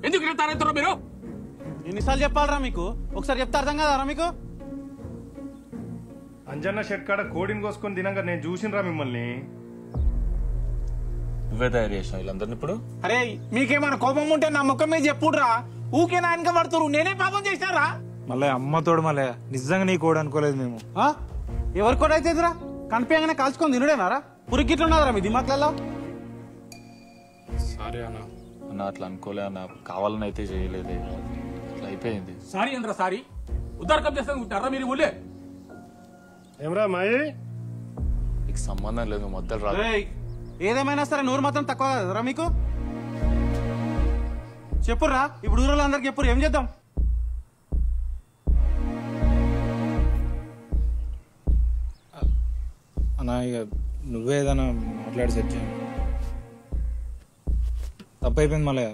ఎందుకు ఇలా తారెత్తారో మీరు? ఎన్నిసార్లు చెప్పాలరా మీకు? ఒకసారి చెప్తే అర్థం కదారా మీకు? అంజన్న షెట్ కాడ కోడిని కోసుకొని తినంగా నేను చూసినరా మిమ్మల్ని. నువ్వే తయారు చేసినావు వీళ్ళందరినీ ఇప్పుడు? అరే మీకేమైనా కోపం ఉంటే నా ముఖం మీద చెప్పుడురా. ఊకే నా వెనక పడుతురు. నేనే పాపం చేసినారా? మళ్ళీ అమ్మతోడు మళ్ళీ నిజంగా నీ కోడి అనుకోలేదు మేము. ఎవరి కూడా అయితేదిరా? కనిపించగానే కాల్చుకొని తినడేనారా? పురికిట్లు ఉన్నదరా మీ దిమాక్లలో? సారీ అన్న. అన్న అట్లా అనుకోలే అన్న, కావాలని అయితే చేయలేదే, అట్లా అయిపోయింది. Sorry అంద్రా sorry. ఉద్దారకం చేస్తాను మీరు ఊళ్ళే. ఏమరా మాయి? నీకు సంబంధం లేదు, మొదలు రాదు. ఏదేమైనా సరే నూరు మాత్రం తక్కువ కదరా మీకు? చెప్పుర్రా ఇప్పుడు ఊళ్ళో అందరికి చెప్పురు, ఏం చేద్దాం? అన్నా ఇక నువ్వే ఏదైనా మాట్లాడి సెట్ చేయండి. తప్పైపోయింది మళ్ళీ.